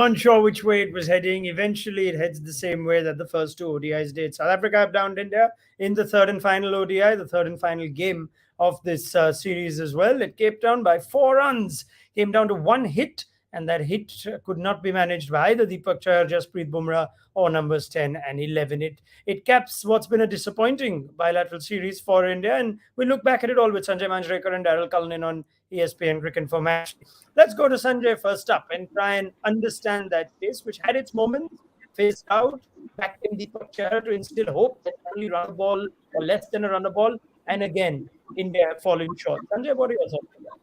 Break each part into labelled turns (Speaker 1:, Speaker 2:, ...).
Speaker 1: weren't sure which way it was heading. Eventually, it heads the same way that the first two ODIs did. South Africa have downed India in the third and final ODI, the third and final game of this series as well. It came down by 4 runs, came down to one hit, and that hit could not be managed by either Deepak Chahar, Jasprit Bumrah, or numbers 10 and 11. It caps what's been a disappointing bilateral series for India, and we look back at it all with Sanjay Manjrekar and Daryll Cullinan on ESPN Cricket for Match. Let's go to Sanjay first up and try and understand that pace, which had its moments, phased out, back in Deepak Chahar to instill hope that only run a ball or less than a run a ball, and again, India have fallen short. Sanjay, what are your thoughts on that?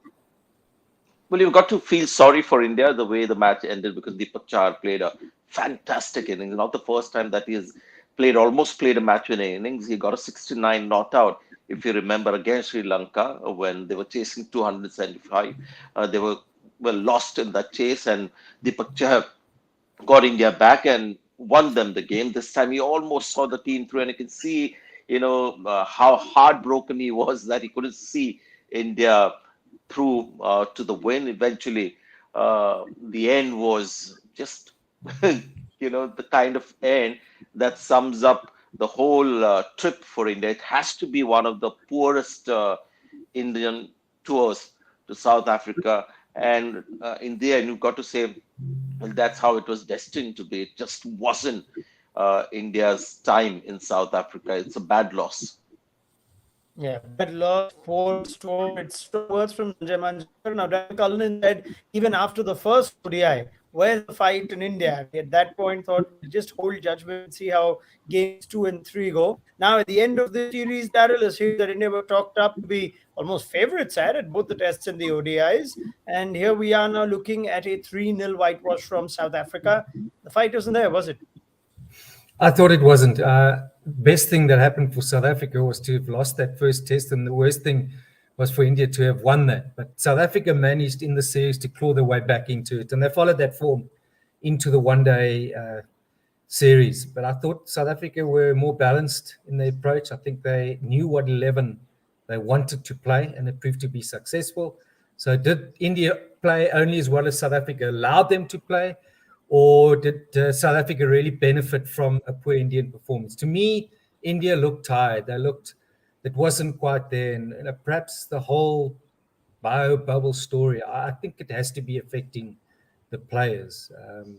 Speaker 2: Well, you've got to feel sorry for India the way the match ended because Deepak Chahar played a fantastic innings. Not the first time that he has almost played a match winning innings. He got a 69 not out, if you remember, against Sri Lanka when they were chasing 275. They were well lost in that chase, and Deepak Chahar got India back and won them the game. This time he almost saw the team through, and you can see, how heartbroken he was that he couldn't see India through to the win. Eventually, the end was just, the kind of end that sums up the whole trip for India. It has to be one of the poorest Indian tours to South Africa. And in the end, you've got to say, well, that's how it was destined to be. It just wasn't India's time in South Africa. It's a bad loss.
Speaker 1: Yeah, bad loss, four strong words from Sanjay Manjrekar. Now, Daryl Cullinan said even after the first ODI, where's the fight in India? At that point, thought we'll just hold judgment and see how games 2 and 3 go. Now, at the end of the series, Daryl assumed that India were talked up to be almost favourites at both the tests and the ODIs. And here we are now looking at a 3-0 whitewash from South Africa. The fight wasn't there, was it?
Speaker 3: I thought it wasn't. Best thing that happened for South Africa was to have lost that first test, and the worst thing was for India to have won that. But South Africa managed in the series to claw their way back into it, and they followed that form into the one-day series. But I thought South Africa were more balanced in their approach. I think they knew what 11 they wanted to play, and it proved to be successful. So did India play only as well as South Africa allowed them to play? Or did South Africa really benefit from a poor Indian performance? To me, India looked tired. It wasn't quite there. And perhaps the whole bio bubble story, I think it has to be affecting the players.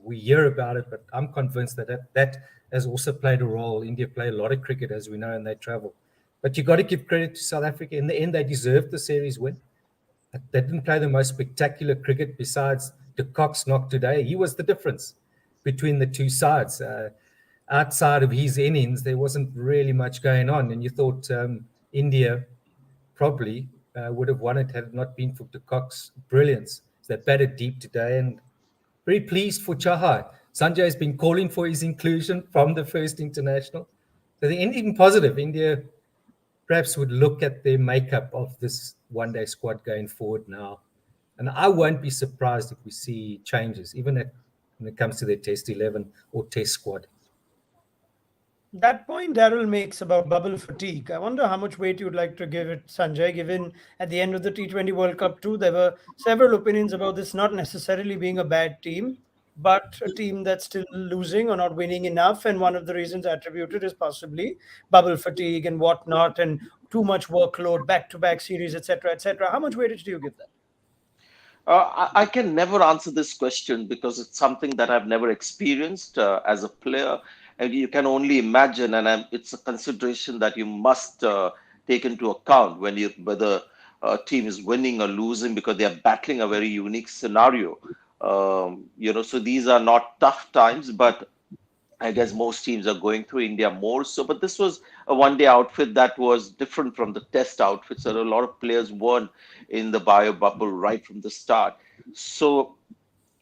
Speaker 3: We hear about it, but I'm convinced that has also played a role. India play a lot of cricket, as we know, and they travel. But you got to give credit to South Africa. In the end, they deserved the series win. They didn't play the most spectacular cricket besides de Kock's knock today. He was the difference between the two sides. Outside of his innings, there wasn't really much going on. And you thought India probably would have won it had it not been for de Kock's brilliance. So they batted deep today, and very pleased for Chahar. Sanjay has been calling for his inclusion from the first international. So the ending positive. India perhaps would look at their makeup of this one-day squad going forward now. And I won't be surprised if we see changes, even when it comes to their test 11 or test squad.
Speaker 1: That point Daryl makes about bubble fatigue. I wonder how much weight you'd like to give it, Sanjay, given at the end of the T20 World Cup too, there were several opinions about this not necessarily being a bad team, but a team that's still losing or not winning enough. And one of the reasons attributed is possibly bubble fatigue and whatnot, and too much workload, back-to-back series, etc., etc. How much weightage do you give that?
Speaker 2: I can never answer this question because it's something that I've never experienced as a player. And you can only imagine, and it's a consideration that you must take into account whether a team is winning or losing because they are battling a very unique scenario. So these are not tough times, but I guess most teams are going through, India more so. But this was a one-day outfit that was different from the test outfits. So a lot of players weren't in the bio bubble right from the start. So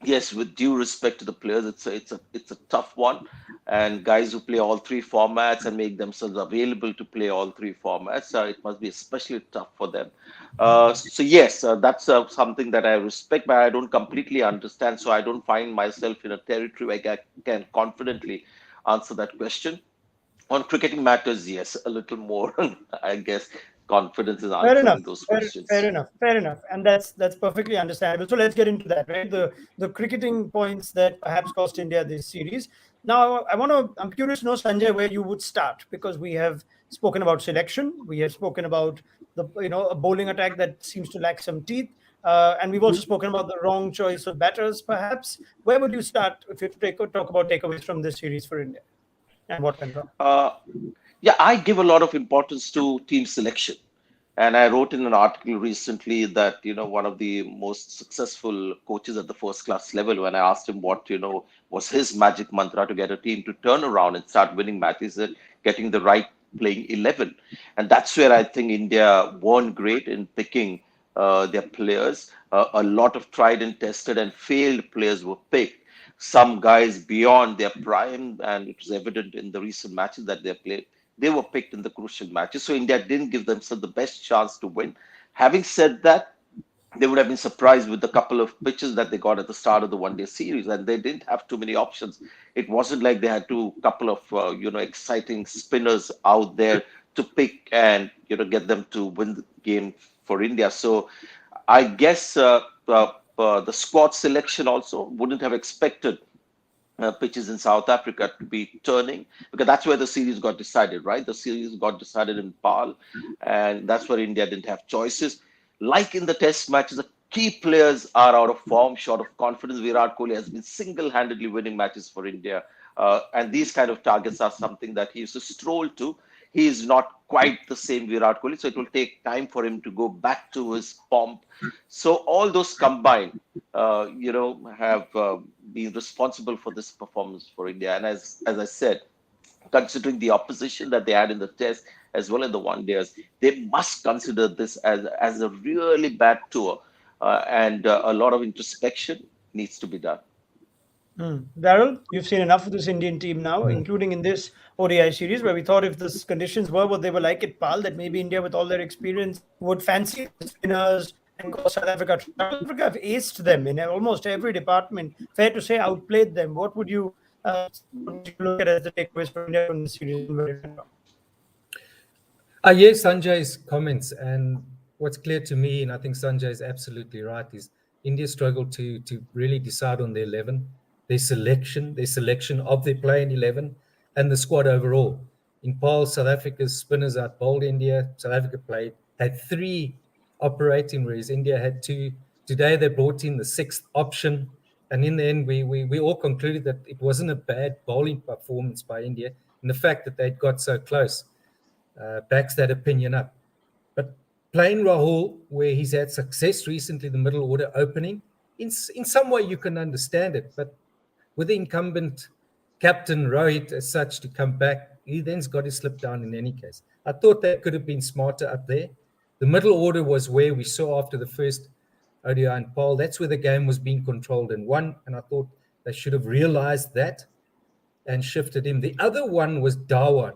Speaker 2: yes, with due respect to the players, it's a tough one. And guys who play all three formats and make themselves available to play all three formats, it must be especially tough for them. So yes, that's something that I respect, but I don't completely understand. So I don't find myself in a territory where I can confidently answer that question. On cricketing matters, yes, a little more, I guess, confidence in
Speaker 1: Fair enough.
Speaker 2: answering those questions.
Speaker 1: Fair enough. Fair enough. And that's perfectly understandable. So let's get into that, right? The cricketing points that perhaps cost India this series. Now, I'm curious to know, Sanjay, where you would start, because we have spoken about selection, we have spoken about a bowling attack that seems to lack some teeth, and we've also spoken about the wrong choice of batters. Perhaps, where would you start if you talk about takeaways from this series for India and what went wrong?
Speaker 2: Yeah, I give a lot of importance to team selection. And I wrote in an article recently that, one of the most successful coaches at the first class level, when I asked him what, was his magic mantra to get a team to turn around and start winning matches, that getting the right playing 11. And that's where I think India weren't great in picking their players. A lot of tried and tested and failed players were picked. Some guys beyond their prime, and it was evident in the recent matches that they played. They were picked in the crucial matches, so India didn't give themselves the best chance to win. Having said that, they would have been surprised with the couple of pitches that they got at the start of the one-day series, and they didn't have too many options. It wasn't like they had to couple of exciting spinners out there to pick and get them to win the game for India. So I guess the squad selection also wouldn't have expected pitches in South Africa to be turning, because that's where the series got decided, right? The series got decided in Pal, and that's where India didn't have choices. Like in the test matches, the key players are out of form, short of confidence. Virat Kohli has been single-handedly winning matches for India. And these kind of targets are something that he used to stroll to. He is not quite the same Virat Kohli, so it will take time for him to go back to his pomp. So all those combined, have been responsible for this performance for India. And as I said, considering the opposition that they had in the test as well as the one days, they must consider this as a really bad tour, and a lot of introspection needs to be done.
Speaker 1: Daryl, you've seen enough of this Indian team now, including in this ODI series, where we thought if the conditions were what they were like at PAL, that maybe India, with all their experience, would fancy the spinners and go South Africa. South Africa have aced them in almost every department. Fair to say, outplayed them. What would you look at as the takeaways for India from this series?
Speaker 3: I hear Sanjay's comments, and what's clear to me, and I think Sanjay is absolutely right, is India struggled to really decide on their 11, their selection of their playing 11, and the squad overall. In Paul, South Africa's spinners outbowled India. South Africa had 3 operating, whereas India had 2. Today they brought in the 6th option, and in the end we all concluded that it wasn't a bad bowling performance by India, and the fact that they'd got so close backs that opinion up. But playing Rahul, where he's had success recently, the middle order opening, in some way you can understand it. But with the incumbent captain Rohit as such to come back, he then's got to slip down in any case. I thought they could have been smarter up there. The middle order was where we saw after the first ODI and Paul. That's where the game was being controlled and won. And I thought they should have realized that and shifted him. The other one was Dhawan.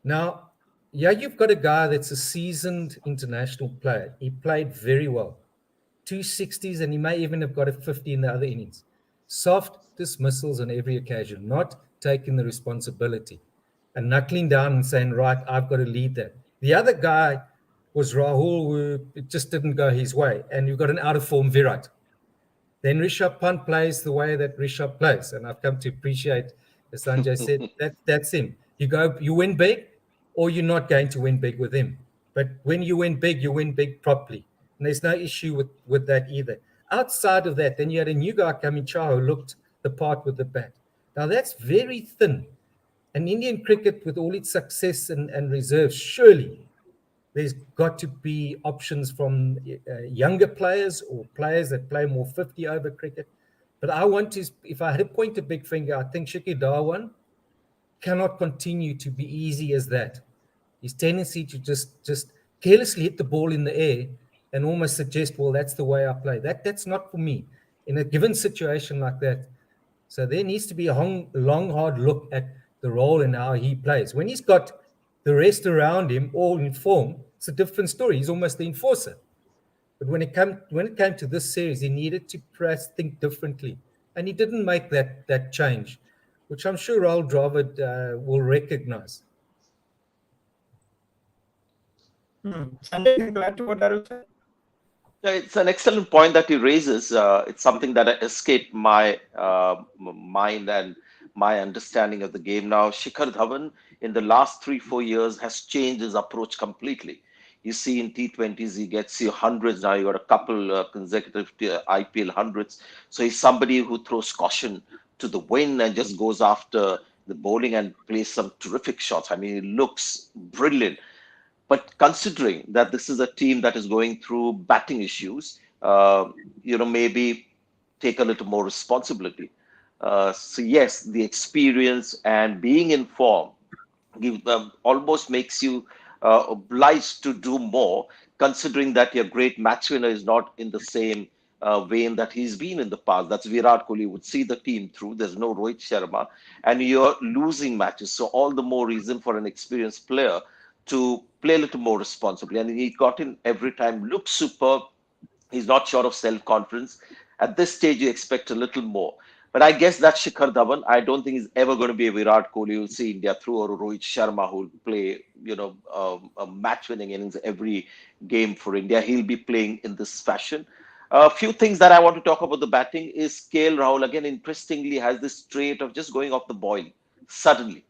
Speaker 3: Now, yeah, you've got a guy that's a seasoned international player. He played very well. 260s, and he may even have got a 50 in the other innings. Soft dismissals on every occasion, not taking the responsibility and knuckling down and saying, right, I've got to lead that. The other guy was Rahul, who it just didn't go his way. And you've got an out-of-form Virat. Then Rishabh Pant plays the way that Rishabh plays. And I've come to appreciate, as Sanjay said, that's him. You win big, or you're not going to win big with him. But when you win big properly. And there's no issue with that either. Outside of that, then you had a new guy coming, Chah, who looked the part with the bat. Now that's very thin. And Indian cricket, with all its success and reserves, surely there's got to be options from younger players or players that play more 50-over cricket. But if I had to point a big finger, I think Shikhar Dhawan cannot continue to be easy as that. His tendency to just carelessly hit the ball in the air and almost suggest, well, that's the way I play. That's not for me in a given situation like that. So there needs to be a long, hard look at the role and how he plays. When he's got the rest around him all in form, it's a different story. He's almost the enforcer. But when it came to this series, he needed to think differently. And he didn't make that change, which I'm sure Rahul Dravid will recognize.
Speaker 1: Sanjay, anything to add to what Daryl said?
Speaker 2: Yeah, it's an excellent point that he raises. It's something that escaped my mind and my understanding of the game. Now, Shikhar Dhawan in the last 3, 4 years has changed his approach completely. You see, in T20s, he gets you hundreds. Now, you got a couple consecutive IPL hundreds. So he's somebody who throws caution to the wind and just goes after the bowling and plays some terrific shots. I mean, he looks brilliant. But considering that this is a team that is going through batting issues, maybe take a little more responsibility. So yes, the experience and being in form almost makes you obliged to do more, considering that your great match winner is not in the same vein that he's been in the past. That's Virat Kohli would see the team through. There's no Rohit Sharma, and you're losing matches. So all the more reason for an experienced player to play a little more responsibly. And he got in every time, looked superb. He's not short of self-confidence. At this stage, you expect a little more. But I guess that's Shikhar Dhawan. I don't think he's ever going to be a Virat Kohli who'll see India through, or a Rohit Sharma who'll play, a match-winning innings every game for India. He'll be playing in this fashion. A few things that I want to talk about the batting is KL Rahul, again, interestingly, has this trait of just going off the boil suddenly.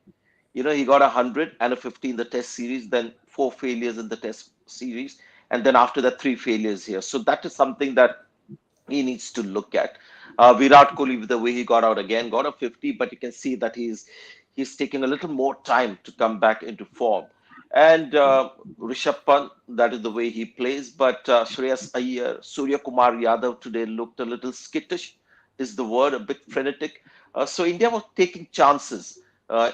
Speaker 2: He got 100 and a 50 in the test series, then 4 failures in the test series, and then after that, 3 failures here. So that is something that he needs to look at. Virat Kohli, with the way he got out again, got a 50, but you can see that he's taking a little more time to come back into form. And Rishabh Pant, that is the way he plays. But Shreyas Iyer, Surya Kumar Yadav today looked a little skittish, is the word, a bit frenetic. So India was taking chances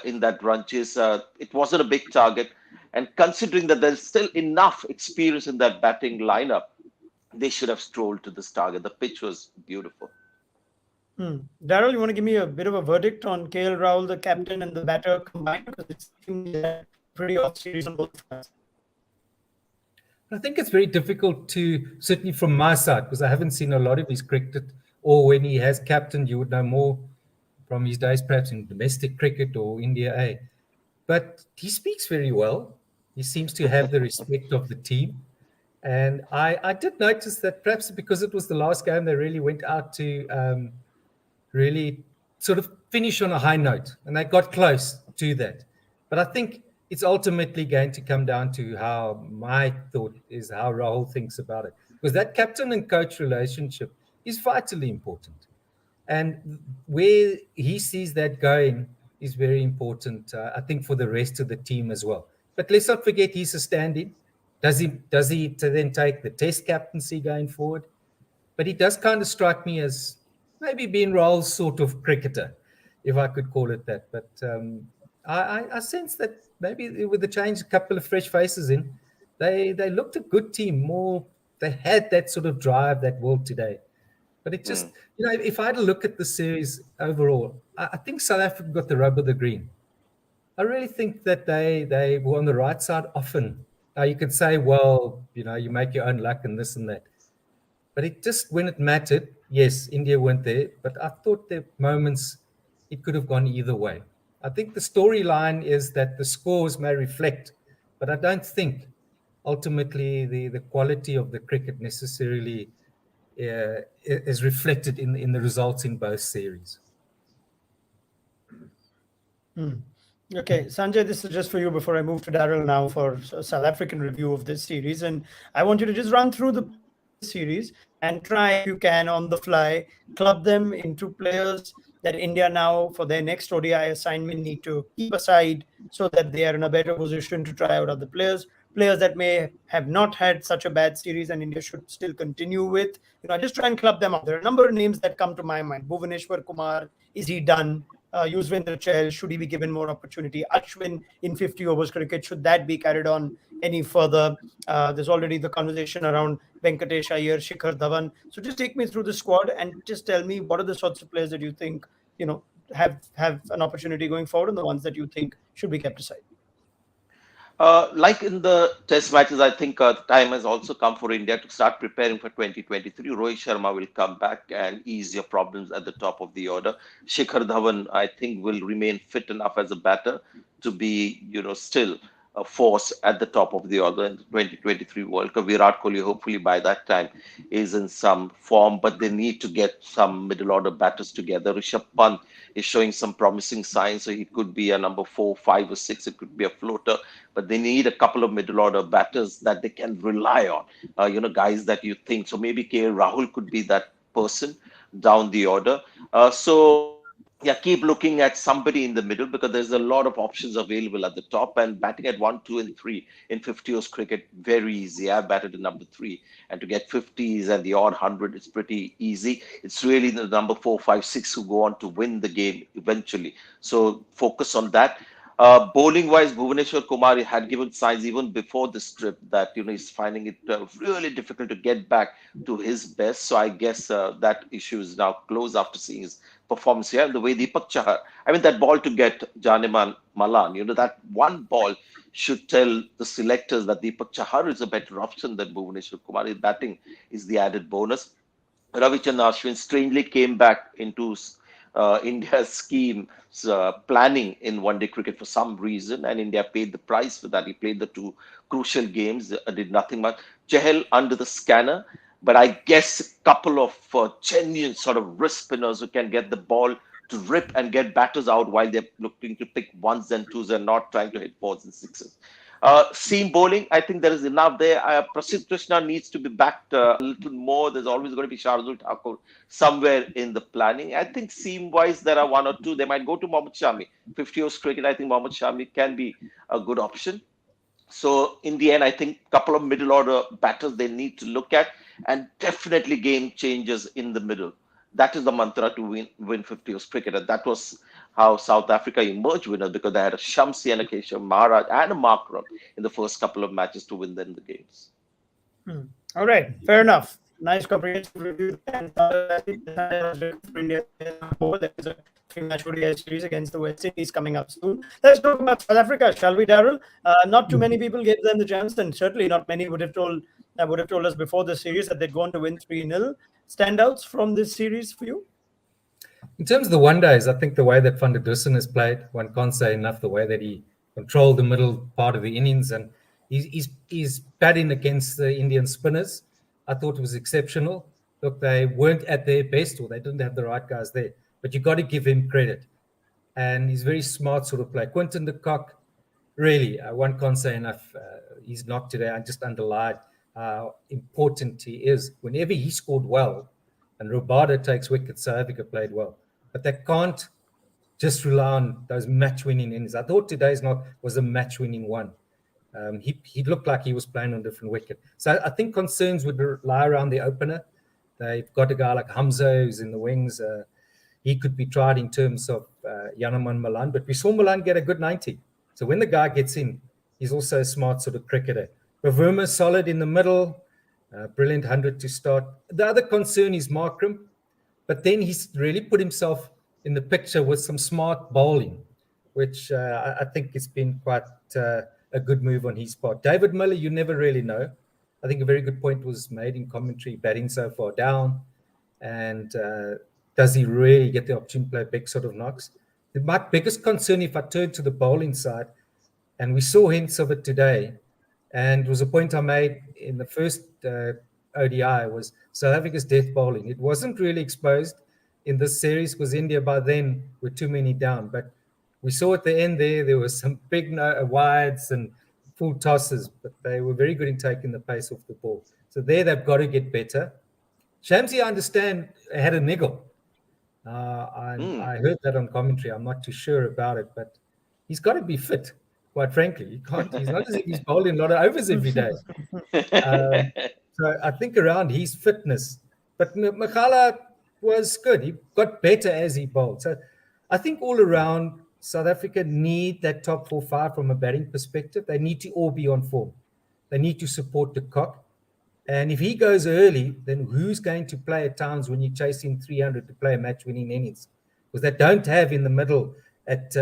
Speaker 2: in that run chase. It wasn't a big target. And considering that there's still enough experience in that batting lineup, they should have strolled to this target. The pitch was beautiful.
Speaker 1: Daryl, you want to give me a bit of a verdict on KL Rahul, the captain, and the batter combined? Because it seems that pretty off series on both fronts.
Speaker 3: I think it's very difficult to, certainly from my side, because I haven't seen a lot of his cricket, or when he has captained, you would know more from his days perhaps in domestic cricket or India A. But he speaks very well. He seems to have the respect of the team. And I did notice that perhaps because it was the last game, they really went out to really sort of finish on a high note. And they got close to that. But I think it's ultimately going to come down to how my thought is how Rahul thinks about it. Because that captain and coach relationship is vitally important. And where he sees that going is very important, I think, for the rest of the team as well. But let's not forget he's a stand-in. Does he to then take the test captaincy going forward? But he does kind of strike me as maybe being Rahul's sort of cricketer, if I could call it that. But I sense that maybe with the change, a couple of fresh faces in, they looked a good team. More, they had that sort of drive, that will today. But it just, if I had to look at the series overall, I think South Africa got the rub of the green. I really think that they were on the right side often. Now you could say, well, you make your own luck and this and that. But it just, when it mattered, yes, India weren't there. But I thought there were moments it could have gone either way. I think the storyline is that the scores may reflect, but I don't think ultimately the quality of the cricket necessarily is reflected in the results in both series.
Speaker 1: Okay, Sanjay, this is just for you before I move to Daryl now for a South African review of this series. And I want you to just run through the series and try, if you can, on the fly, club them into players that India now, for their next ODI assignment, need to keep aside so that they are in a better position to try out other players that may have not had such a bad series and India should still continue with. Just try and club them out. There are a number of names that come to my mind. Bhuvaneshwar Kumar, is he done? Yuzvendra Chahal, should he be given more opportunity? Ashwin in 50 overs cricket, should that be carried on any further? There's already the conversation around Venkatesh Iyer, Shikhar Dhawan. So just take me through the squad and just tell me what are the sorts of players that you think have an opportunity going forward and the ones that you think should be kept aside.
Speaker 2: Like in the test matches, I think the time has also come for India to start preparing for 2023. Rohit Sharma will come back and ease your problems at the top of the order. Shikhar Dhawan, I think, will remain fit enough as a batter to be, still force at the top of the order in the 2023 World Cup. Virat Kohli, hopefully by that time, is in some form, but they need to get some middle order batters together. Rishabh Pant is showing some promising signs, so he could be a number 4, 5, or 6. It could be a floater, but they need a couple of middle order batters that they can rely on. Guys that you think. So maybe KL Rahul could be that person down the order. Yeah, keep looking at somebody in the middle because there's a lot of options available at the top. And batting at 1, 2, and 3 in 50 overs cricket, very easy. I've batted at number 3, and to get 50s and the odd 100 is pretty easy. It's really the number 4, 5, 6 who go on to win the game eventually. So focus on that. Bowling wise, Bhuvaneshwar Kumar had given signs even before this trip that he's finding it really difficult to get back to his best. So I guess that issue is now closed after seeing his performance here. The way Deepak Chahar, I mean, that ball to get Janeman Malan, that one ball should tell the selectors that Deepak Chahar is a better option than Bhuvaneshwar Kumar. His batting is the added bonus. Ravichandran Ashwin strangely came back into India's scheme planning in one-day cricket for some reason, and India paid the price for that. He played the 2 crucial games, did nothing much. Chahal under the scanner, but I guess a couple of genuine sort of wrist spinners who can get the ball to rip and get batters out while they're looking to pick 1s and 2s and not trying to hit 4s and 6s. Seam bowling, I think there is enough there. Prasidh Krishna needs to be backed a little more. There's always going to be Shardul Thakur somewhere in the planning. I think seam-wise, there are 1 or 2. They might go to Mohammad Shami. 50 overs cricket, I think Mohammad Shami can be a good option. So in the end, I think a couple of middle order batters they need to look at, and definitely game changers in the middle. That is the mantra to win 50 overs cricket. And that was how South Africa emerged winners, because they had a Shamsi and a Keshav Maharaj and a Markram in the first couple of matches to win them the games.
Speaker 1: All right, fair enough. Nice comprehensive review. And for India, there is a 3-match ODI series against the West Indies coming up soon. Let's talk about South Africa, shall we, Daryl? Not too many people gave them the chance, and certainly not many would have told us before the series that they'd gone to win 3-0. Standouts from this series for you?
Speaker 3: In terms of the one days, I think the way that Van der Dussen has played, one can't say enough, the way that he controlled the middle part of the innings, and he's batting against the Indian spinners. I thought it was exceptional. Look, they weren't at their best, or they didn't have the right guys there, but you got to give him credit. And he's very smart sort of player. Quinton de Kock, really, one can't say enough. He's not today. I just underlined how important he is. Whenever he scored well, and Rabada takes wickets, South Africa played well. But they can't just rely on those match-winning innings. I thought today's was a match-winning one. He looked like he was playing on a different wicket. So I think concerns would lie around the opener. They've got a guy like Hamza who's in the wings. He could be tried in terms of Janeman Malan, but we saw Malan get a good 90. So when the guy gets in, he's also a smart sort of cricketer. Bavuma solid in the middle. Brilliant 100 to start. The other concern is Markram, but then he's really put himself in the picture with some smart bowling, which I think has been quite a good move on his part. David Miller, you never really know. I think a very good point was made in commentary, batting so far down. And does he really get the opportunity to play big sort of knocks? My biggest concern, if I turn to the bowling side, and we saw hints of it today, and it was a point I made in the first ODI, was South Africa's death bowling. It wasn't really exposed in this series because India by then were too many down. But we saw at the end there was some big wides and full tosses, but they were very good in taking the pace off the ball. So there they've got to get better. Shamsi, I understand, had a niggle. I heard that on commentary. I'm not too sure about it, but he's got to be fit. Quite frankly, he's not as if he's bowling a lot of overs every day. So I think around his fitness, but Makhala was good. He got better as he bowled. So I think all around, South Africa need that top 4-5 from a batting perspective. They need to all be on form. They need to support the cock. And if he goes early, then who's going to play at times when you're chasing 300 to play a match-winning innings? Because they don't have in the middle at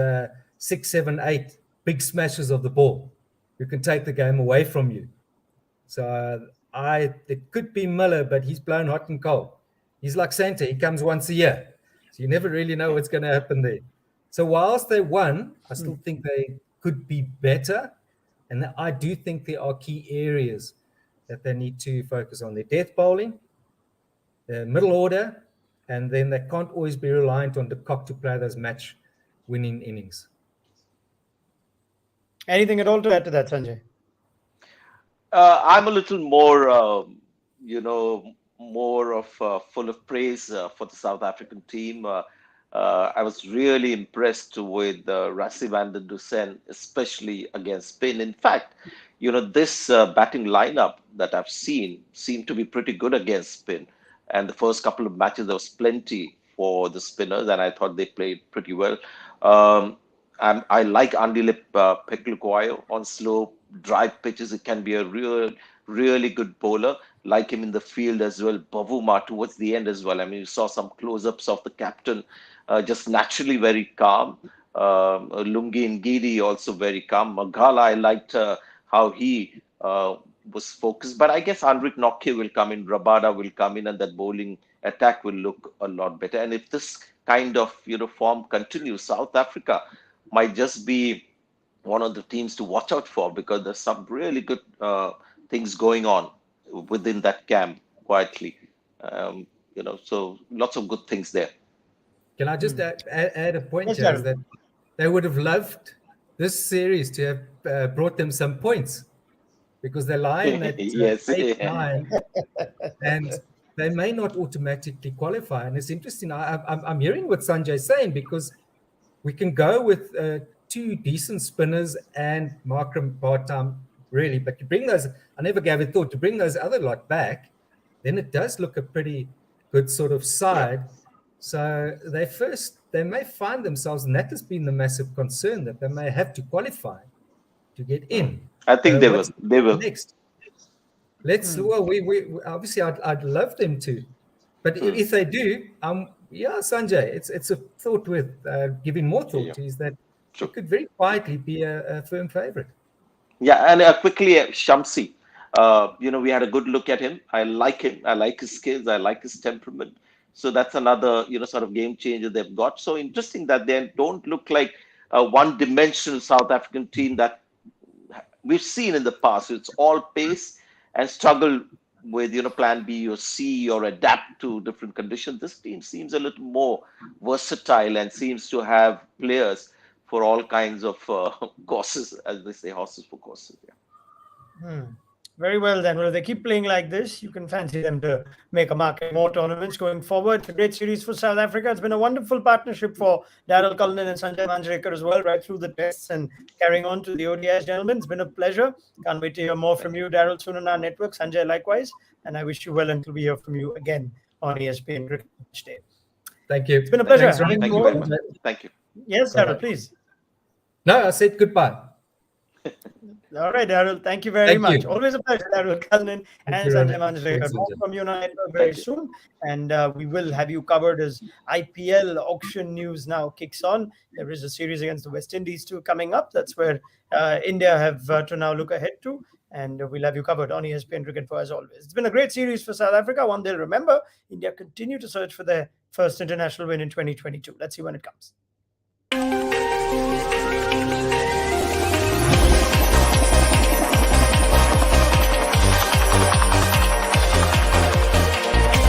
Speaker 3: 6, 7, 8 big smashes of the ball who can take the game away from you. So it could be Miller, but he's blown hot and cold. He's like Santa. He comes once a year. So you never really know what's going to happen there. So whilst they won, I still think they could be better. And I do think there are key areas that they need to focus on: their death bowling, the middle order, and then they can't always be reliant on de Kock to play those match-winning innings.
Speaker 1: Anything at all to add to that, Sanjay?
Speaker 2: I'm a little more, more of full of praise for the South African team. I was really impressed with Rassie van der Dussen, especially against spin. In fact, this batting lineup that I've seen seemed to be pretty good against spin. And the first couple of matches, there was plenty for the spinners, and I thought they played pretty well. Um, I like Andile Peklukoyo on slow, dry pitches. It can be a really good bowler. Like him in the field as well. Bavuma towards the end as well. I mean, you saw some close-ups of the captain, just naturally very calm. Lungi Ngidi also very calm. Magala, I liked how he was focused. But I guess Andrik Nokke will come in, Rabada will come in, and that bowling attack will look a lot better. And if this kind of form continues, South Africa might just be one of the teams to watch out for, because there's some really good things going on within that camp quietly. So lots of good things there.
Speaker 3: Can I just add a point,
Speaker 1: Yes,
Speaker 3: Jazz,
Speaker 1: Daryl.
Speaker 3: that they would have loved this series to have brought them some points, because they're lying at
Speaker 2: Yes.
Speaker 3: 8-9, and they may not automatically qualify. And it's interesting. I'm hearing what Sanjay's saying, because we can go with two decent spinners and Markram part-time, really. But to bring those, I never gave a thought, to bring those other lot back, then it does look a pretty good sort of side. So they may find themselves, and that has been the massive concern, that they may have to qualify to get in.
Speaker 2: I think they will.
Speaker 3: What's
Speaker 2: They will.
Speaker 3: next? Well, we obviously I'd love them to, but if they do, Sanjay, it's a thought with giving more thought is that
Speaker 2: True.
Speaker 3: it could very quietly be a firm favorite.
Speaker 2: Yeah, and quickly, Shamsi. We had a good look at him. I like him. I like his skills. I like his temperament. So that's another, sort of game changer they've got. So interesting that they don't look like a one-dimensional South African team that we've seen in the past. It's all pace and struggle with, plan B or C, or adapt to different conditions. This team seems a little more versatile and seems to have players for all kinds of courses, as they say, horses for courses. Yeah.
Speaker 1: Very well, then. Well, if they keep playing like this, you can fancy them to make a mark in more tournaments going forward. It's a great series for South Africa. It's been a wonderful partnership for Daryll, Cullinan and Sanjay Manjrekar as well, right through the tests and carrying on to the ODIs, gentlemen. It's been a pleasure. Can't wait to hear more from you, Daryll, soon on our network. Sanjay, likewise. And I wish you well until we hear from you again on ESPN Cricket Match Day.
Speaker 3: Thank you.
Speaker 1: It's been a pleasure.
Speaker 3: Thanks,
Speaker 1: having
Speaker 2: Thank
Speaker 1: you
Speaker 2: you very
Speaker 1: all.
Speaker 2: much. Thank you.
Speaker 1: Yes, Daryll, please.
Speaker 3: No, I said goodbye.
Speaker 1: All right, Daryll. Thank you very
Speaker 3: Thank
Speaker 1: much.
Speaker 3: you.
Speaker 1: Always a pleasure, Daryll Cullinan and
Speaker 3: you,
Speaker 1: Sanjay
Speaker 3: Raunak.
Speaker 1: Manjrekar.
Speaker 3: Thanks,
Speaker 1: More
Speaker 3: Sanjay.
Speaker 1: from you on our network very soon. And we will have you covered as IPL auction news now kicks on. There is a series against the West Indies too coming up. That's where India have to now look ahead to. And we'll have you covered on ESPN Cricket for as always. It's been a great series for South Africa. One they'll remember. India continue to search for their first international win in 2022. Let's see when it comes.